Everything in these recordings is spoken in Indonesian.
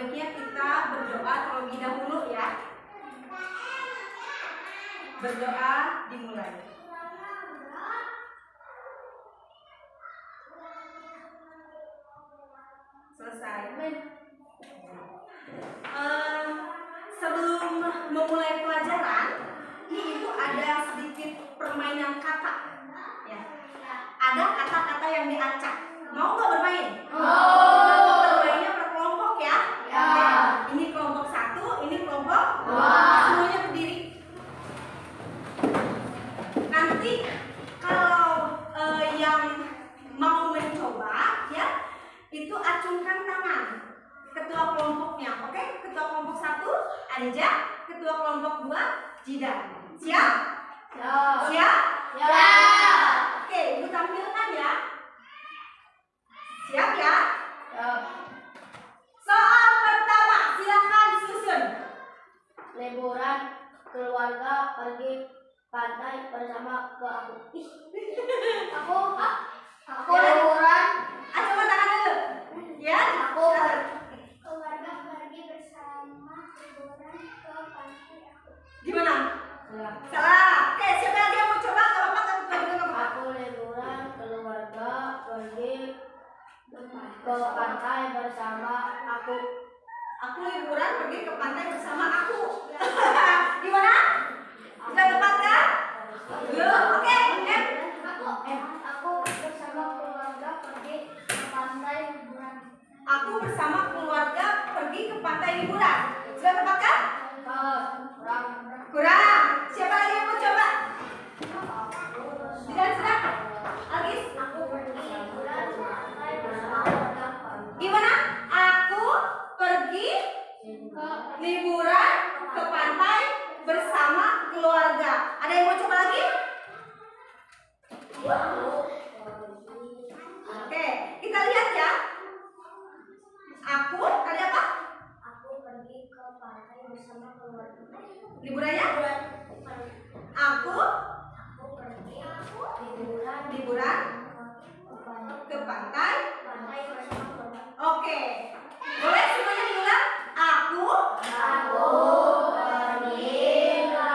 baiknya kita berdoa terlebih dahulu ya. Berdoa dimulai. Selesai. Sebelum memulai pelajaran, ini itu ada sedikit permainan kata. Ya. Ada kata-kata yang diacak. Mau nggak bermain? Bermainnya per kelompok ya. Oke. Ini kelompok 1, ini kelompok 2. Semuanya berdiri. Nanti kalau yang mau mencoba ya, itu acungkan tangan. Ketua kelompoknya, oke? Ketua kelompok 1, Anja. Ketua kelompok 2, Jidan. Siap? Siap? Oke, ibu tampilkan ya. Siap ya? Soal pertama, silakan susun. Liburan keluarga pergi pantai bersama ke aku. Aku liburan. Coba tangan dulu. Ya? Aku Keluarga pergi bersama liburan ke pantai aku. Gimana? Salah. Oke, siapa lagi yang mau coba? Kalau apa kan juga ngomong. Aku liburan keluarga pergi ke pantai bersama aku. Aku liburan pergi ke pantai bersama aku. Gimana? Sudah tepat kan? Belum. Oke, Aku bersama keluarga pergi ke pantai liburan. Aku bersama keluarga pergi ke pantai liburan. Sudah tepat kan? Kurang. Siapa lagi yang mau coba? Sudah. Agis. Aku pergi liburan ke pantai bersama keluarga. Gimana? Aku pergi liburan ke pantai bersama keluarga. Ada yang mau coba lagi? Oke, kita lihat ya. Aku tadi apa? Aku pergi ke pantai bersama keluarga. Liburannya? Aku pergi liburan ke pantai. bersama keluarga. Oke. Boleh semuanya diulang? Aku pergi ke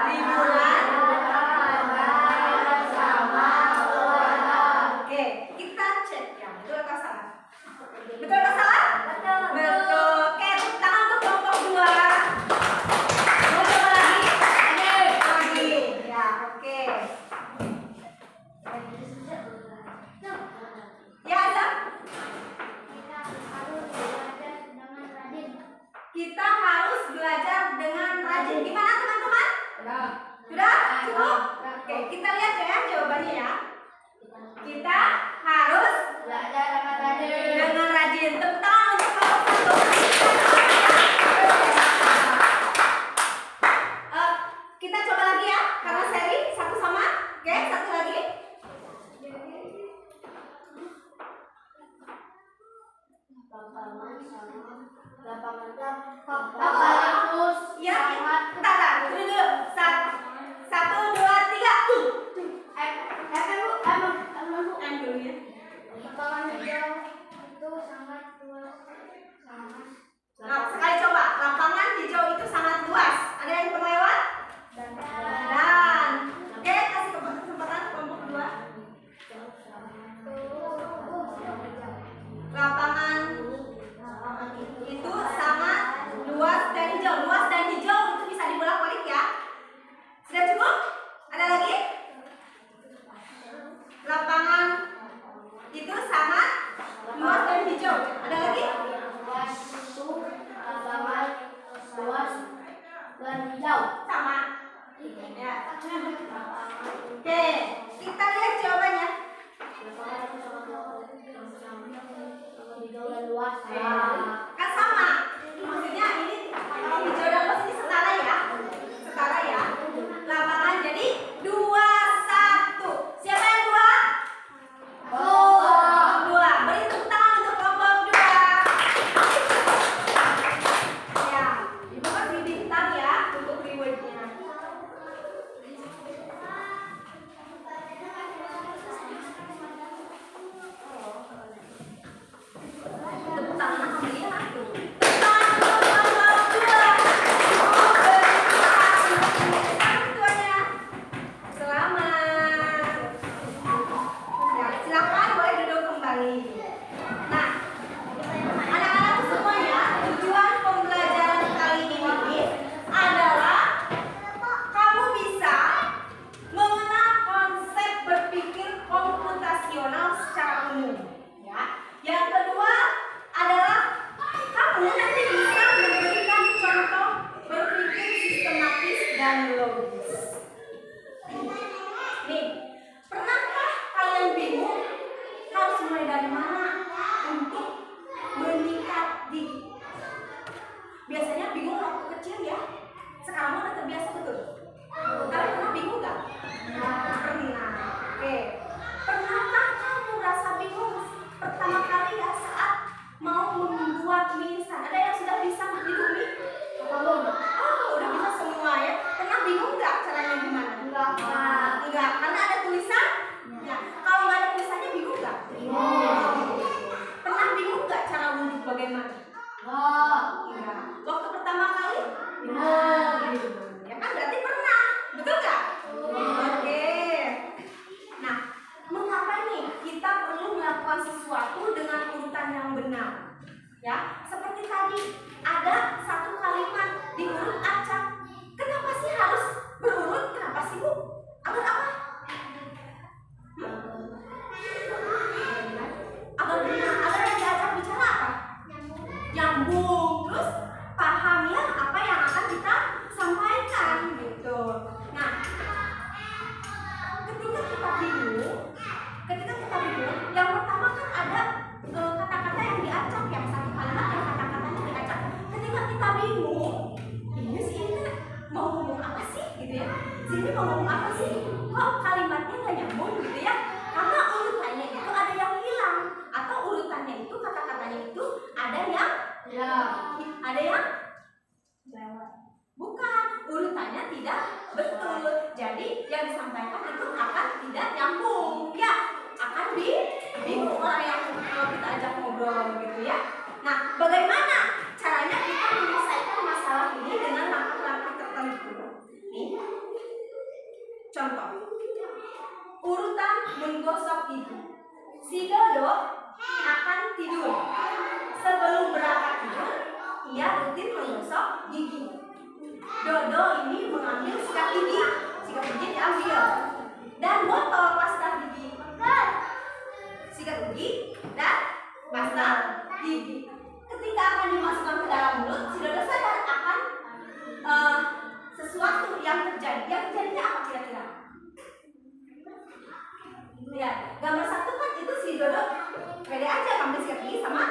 liburan. bersama keluarga. Oke, kita cek ya. Betul atau salah? Betul atau salah? Betul. Oke, tepuk tangan untuk kelompok 2. Mau coba lagi? bingung, ini sih mau ngomong apa sih gitu ya, sini mau ngomong apa sih, kok kalimatnya nggak nyambung gitu ya, karena urutannya itu ada yang hilang, atau urutannya itu kata-katanya itu ada yang lewat. bukan, urutannya tidak betul. Jadi yang disampaikan itu akan tidak nyambung, ya akan bingung orang yang kalau kita ajak ngobrol gitu ya. Nah, bagaimana caranya kita menyelesaikan masalah ini dengan langkah-langkah tertentu? Nih, contoh, urutan menggosok gigi. Si Dodo akan tidur. Sebelum berangkat tidur, ia rutin menggosok gigi. Dodo ini mengambil sikat gigi. Sikat gigi diambil dan botol pasta gigi. Sikat gigi dan pasta gigi. Ketika akan dimasukkan ke dalam mulut, si Dodo sadar akan sesuatu yang terjadi. Yang terjadinya apa kira-kira? Lihat, gambar 1 kan itu si Dodo pede aja ambil sikat gigi sama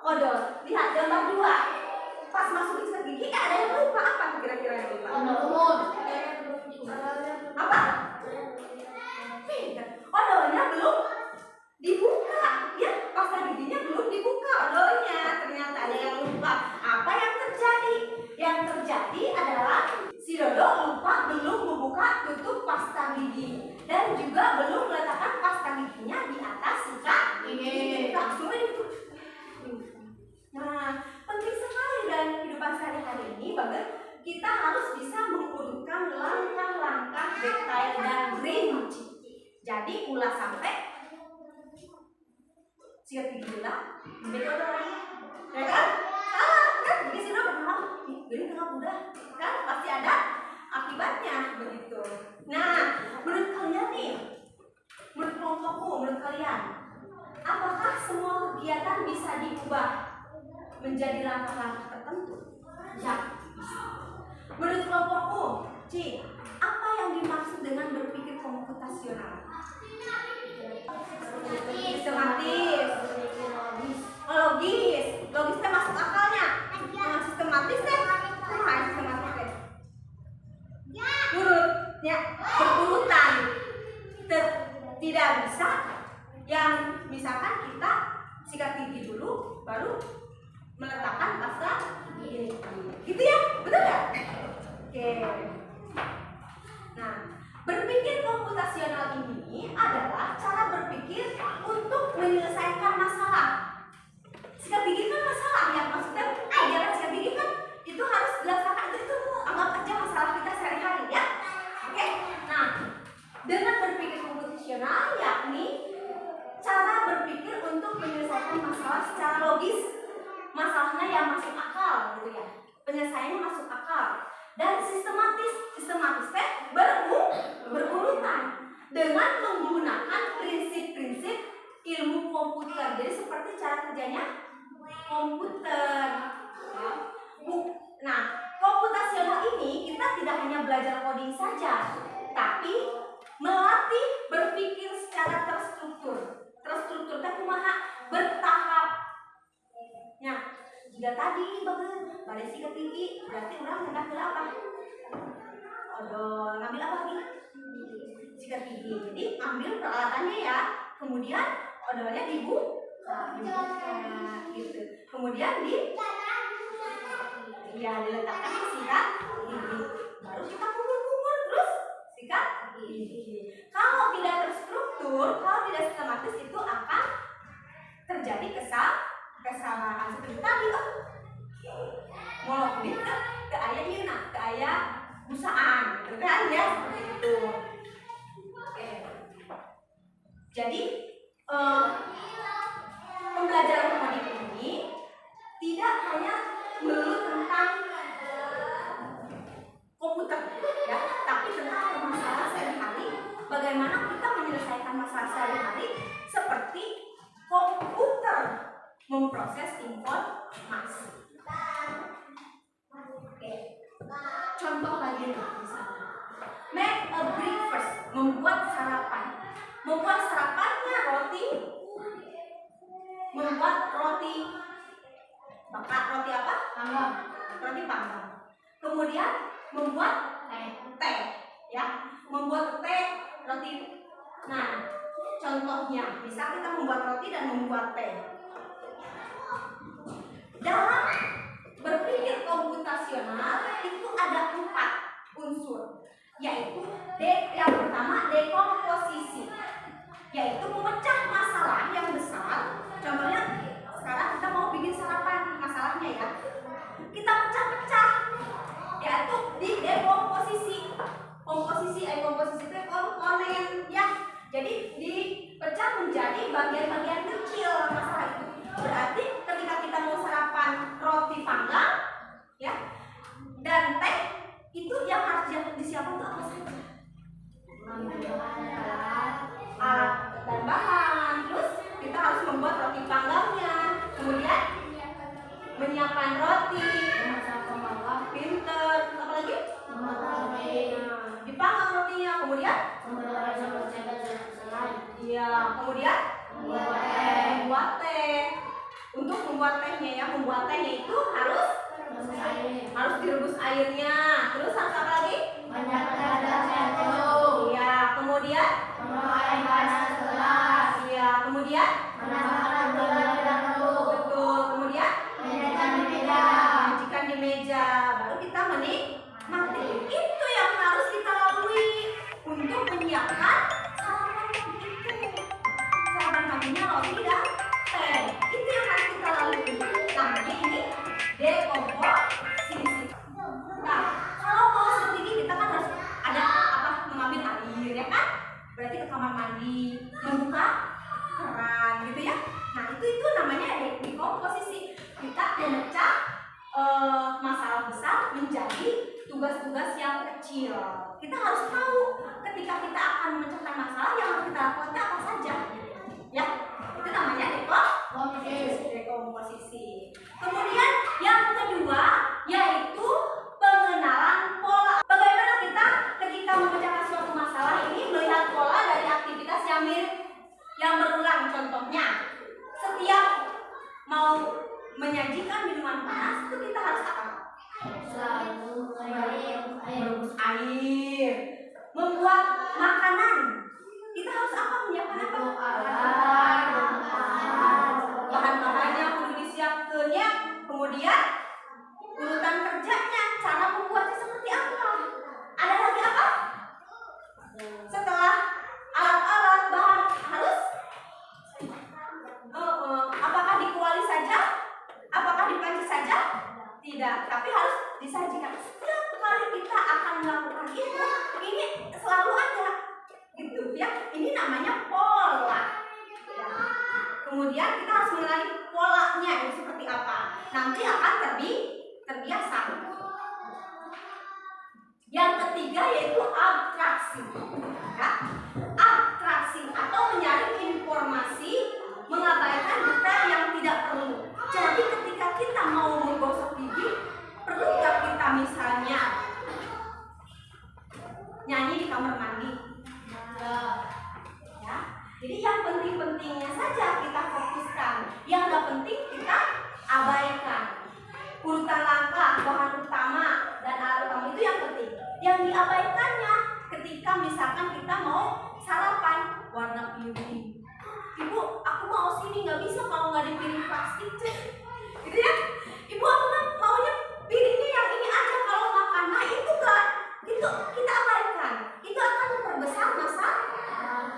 odol. Lihat gambar 2, pas masukin sikat gigi ada yang lupa. Apa tuh kira-kira yang lupa? Apa? Odolnya belum dibuka, ya pasta giginya belum dibuka odolnya. Ternyata ada yang lupa. Apa yang terjadi? Yang terjadi adalah si Dodo lupa belum membuka tutup pasta gigi dan juga belum meletakkan pasta giginya di atas sikat gigi. Nah, penting sekali dalam kehidupan sehari-hari ini bahwa kita harus bisa mengurutkan langkah-langkah detail dan rinci. Jadi ulas sampai sikat gigi ulah, betul ya kan? Salah kan? Jadi sih berhalang, ini tengah udah kan pasti ada akibatnya begitu. Nah, menurut kalian nih, menurut kelompokku, menurut kalian, apakah semua kegiatan bisa diubah menjadi langkah-langkah tertentu? Ya, bisa. Menurut kelompokku, Ci, apa yang dimaksud dengan berpikir komputasional? Sistematis, logis, logisnya masuk akalnya. Sistematis deh, sistematis deh. Urutnya berurutan, tidak bisa yang misalkan kita sikat gigi dulu, baru meletakkan pasta gigi, gitu ya, betul ya? Oke. Nah, berpikir komputasional ini adalah cara berpikir untuk menyelesaikan masalah. Sikat gigi kan masalah ya, maksudnya ajaran sikat gigi kan itu harus dilaksanakan, itu anggap aja masalah kita sehari-hari ya. Oke. Nah, dengan berpikir komputasional yakni cara berpikir untuk menyelesaikan masalah secara logis, masalahnya yang masuk akal gitu ya, penyelesaiannya masuk akal, dan sistematis teh berurutan dengan menggunakan prinsip-prinsip ilmu komputer. Jadi seperti cara kerjanya komputer. Nah, komputasional ini kita tidak hanya belajar coding saja, tapi melatih berpikir secara terstruktur. Terstruktur teh kumaha? Bertahap. Ya, jika tadi balik sikat gigi, berarti orang hendak apa? Odol, ngambil apa lagi? Sikat gigi. Jadi ambil peralatannya ya, kemudian odolnya dibuka, gitu. Kemudian diletakkan ke sikat gigi. Baru kita kumur-kumur terus sikat gigi. Kalau tidak terstruktur, kalau tidak sistematis itu akan terjadi kesalahan seperti tadi molok nih ke ayah Yuna, ke ayah busaan, gitu kan ya, seperti itu. Oke. Jadi pembelajaran coding ini tidak hanya melulu tentang komputer ya, tapi tentang masalah sehari-hari, bagaimana kita menyelesaikan masalah sehari-hari seperti komputer memproses informasi. Oke. Contoh lagi misalnya, make a breakfast, membuat sarapan. Membuat sarapannya roti, membuat roti bakar, roti apa? Panggang. Roti panggang. Kemudian membuat teh, ya, membuat teh roti. Nah, contohnya bisa kita membuat roti dan membuat teh. Dalam berpikir komputasional itu ada 4 unsur, yaitu yang pertama dekomposisi, yaitu memecah masalah yang besar. Contohnya sekarang kita mau bikin sarapan, masalahnya ya kita pecah-pecah, yaitu di dekomposisi. Komposisi itu komponen ya, jadi dipecah menjadi bagian-bagian kecil masalah itu. Berarti ketika kita mau sarapan roti panggang ya dan teh, itu yang harus disiapkan itu apa saja? Alat dan bahan. Terus kita harus membuat roti panggangnya, kemudian menyiapkan roti, pinter, apa lagi? Dipanggang rotinya, kemudian kemudian membuat teh. Untuk membuat tehnya ya, membuat tehnya itu harus direbus airnya. Terus harus apa lagi? Iya, kemudian kemudian betul, kemudian menyajikan di meja, baru kita menikmati. Itu yang harus kita lalui untuk menyiapkan sarapan paginya roti dan teh. Itu yang harus kita lalui. Namanya ini dekomposisi. Nah, kalau mau seperti ini kita kan harus ada mengambil air ya kan? Berarti ke kamar mandi, membuka keran gitu ya. Nah, itu namanya dekomposisi. Kita memecah masalah besar menjadi tugas-tugas yang kecil. Kita harus tahu ketika kita akan memecahkan masalah yang harus kita lakukan apa saja. Ya, itu namanya dekomposisi. Kemudian yang kedua yaitu pengenalan pola. Bagaimana kita ketika memecahkan suatu masalah ini melihat pola dari aktivitas yang mirip, yang berulang. Contohnya, setiap mau menyajikan minuman panas itu kita harus apa? Merebus air. Membuat makanan kita harus apa? Menyiapkan apa? Bahan-bahannya perlu disiapkan ya. Kemudian urutan kerjanya, cara membuatnya seperti apa? Ada lagi apa? Setelah alat-alat bahan harus apakah dikuali saja? Apakah dipanci saja? Tidak, tapi harus disajikan. Setiap kali kita akan melakukan itu, ini selalu ada gitu ya. Ini namanya pola ya. Kemudian kita harus mengenali polanya itu seperti apa. Nanti akan terbiasa. Yang ketiga yaitu abstraksi ya. Abstraksi atau menyaring informasi, mengabaikan detail yang tidak perlu. Jadi ketika kita mau menggosok gigi, perlukah kita misalnya nyanyi di kamar mandi? Ya. Jadi yang penting-pentingnya saja kita fokuskan, yang nggak penting kita abaikan. Urutan langkah, bahan utama dan alat utama itu yang penting. Yang diabaikannya ketika misalkan kita mau sarapan warna biru. Ibu, aku mau sini, nggak bisa kalau nggak di piring plastik, gitu ya. Ibu, aku maunya piringnya yang ini aja kalau makan. Nah itu kan, itu kita abaikan. Itu akan memperbesar masalah,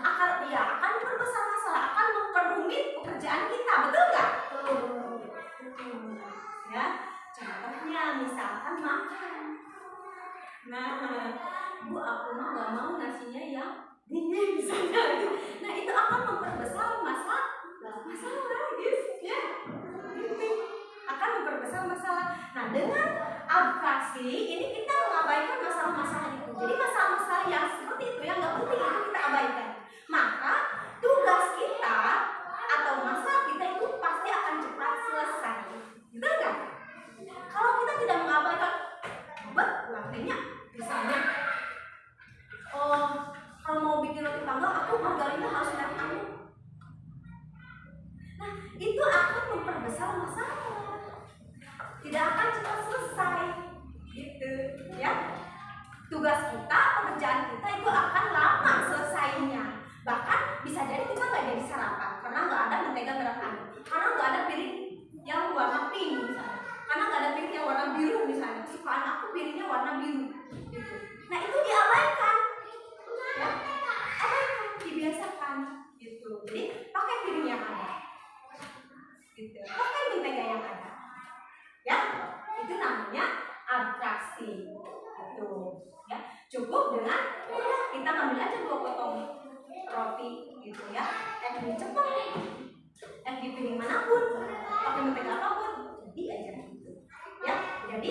akan memperbesar masalah, akan memperrumit pekerjaan kita, betul nggak? Ya, contohnya misalkan makan. Nah, Bu, aku mah nggak mau nasinya yang dingin misalnya. Nah itu akan memperbesar masalah gitu ya. Akan memperbesar masalah. Nah dengan abstraksi ini kita mengabaikan masalah-masalah itu. Jadi masalah-masalah yang seperti itu yang nggak penting itu kita abaikan. Maka tugas kita atau masalah kita itu pasti akan cepat selesai. Betul nggak? Kalau kita tidak mengabaikan, artinya misalnya, kalau mau bikin roti panggang, aku margarinnya harus dari kamu. Nah, itu akan memperbesar masalah. Tidak akan cepat selesai. tugas kita, pekerjaan kita itu akan lama selesainya. Bahkan bisa jadi kita nggak jadi sarapan karena nggak ada mentega merah anu, karena nggak ada piring yang warna pink misalnya, karena nggak ada piring yang warna biru misalnya. Kesukaan aku piringnya warna biru gitu. Nah itu diabaikan, ya, abaikan, dibiasakan gitu. Jadi pakai piring yang ada, gitu. Pakai mentega yang ada, ya. Itu namanya atraksi, gitu. Ya, cukup dengan udah kita ngambil aja 2 potong roti, gitu ya. Di cepet, di piring manapun, pakai mentega apapun, jadi aja gitu. Ya, jadi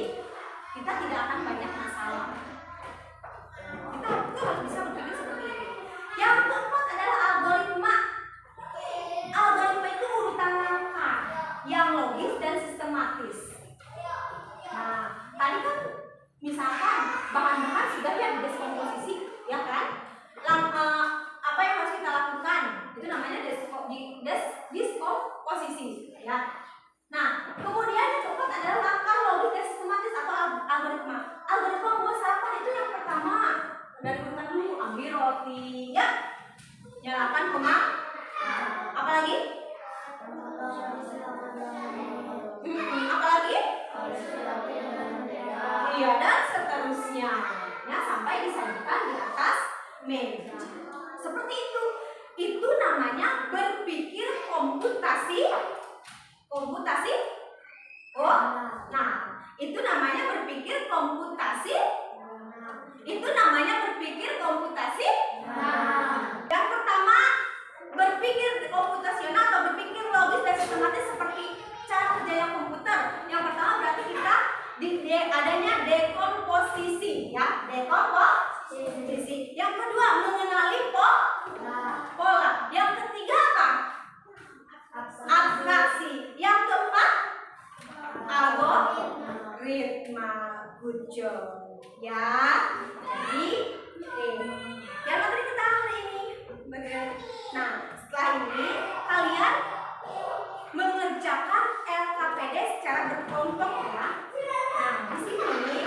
kita tidak akan banyak masalah. Kita harus bisa berpikir seperti itu. Yang keempat adalah algoritma. Algoritma itu urutan langkah yang logis dan sistematis. Nah, tadi kan misalkan bahan-bahan sudah ya diskomposisi, ya kan? Apa yang harus kita lakukan? Itu namanya diskomposisi, ya. Nah, kemudian yang keempat adalah langkah logis dan sistematis atau algoritma. Algoritma membuat sarapan itu yang pertama dari urutan dulu, ambil roti, ya, nyalakan kemas. Apalagi? Apalagi? Iya, dan seterusnya, ya, sampai disajikan di atas meja. Seperti itu. Itu namanya berpikir komputasi. Oh, nah, itu namanya berpikir komputasi. Itu namanya berpikir komputasi. Yang pertama, berpikir komputasional atau berpikir logis dan sistematis seperti cara kerja yang komputer. Yang pertama berarti kita adanya dekomposisi, ya, dekomposisi. Yang kedua, mengenali pola. Yang ketiga apa? Abstraksi. Yang keempat, algoritma. Good job, ya. Jadi, yang materi kita hari ini. Nah, setelah ini kalian mengerjakan LKPD secara berkelompok, ya. Nah, di sini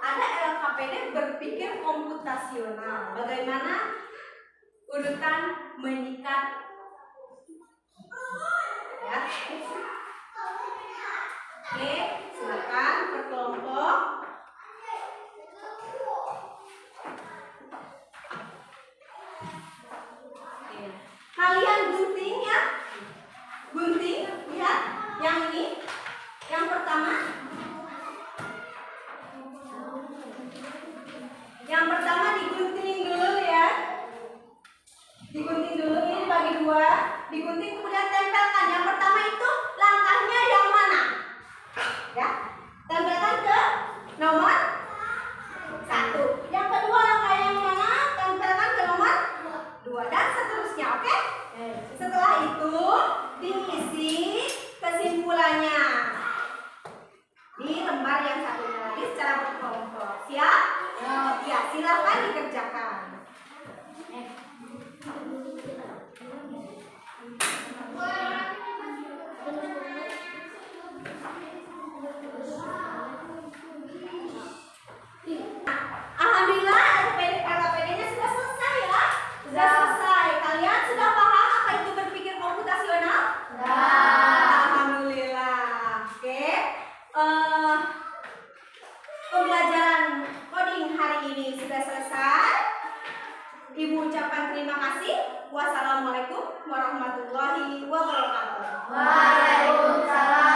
ada LKPD berpikir komputasional. Bagaimana urutan menyikat, ya. Oke, silakan berkelompok. Kalian gunting, ya. Gunting, lihat yang ini. Yang pertama. Yang pertama digunting dulu, ya. Digunting dulu, ini bagi 2. Digunting kemudian tempelkan. Yang pertama itu langkahnya yang mana? Ya. Tempelkan ke nomor 1. Yang kedua langkah yang mana? Tempelkan ke nomor 2 dan seterusnya, oke? Setelah itu diisi kesimpulannya di lembar yang satunya lagi secara berkelompok. Siap? Ya, silakan dikerjakan. Alhamdulillah LKPD-nya sudah selesai, ya. Sudah selesai. Kalian sudah paham apa itu berpikir komputasional? Alhamdulillah. Oke. Pembelajaran coding hari ini sudah selesai. Ibu ucapkan terima kasih. Wassalamualaikum warahmatullahi wabarakatuh. Waalaikumsalam.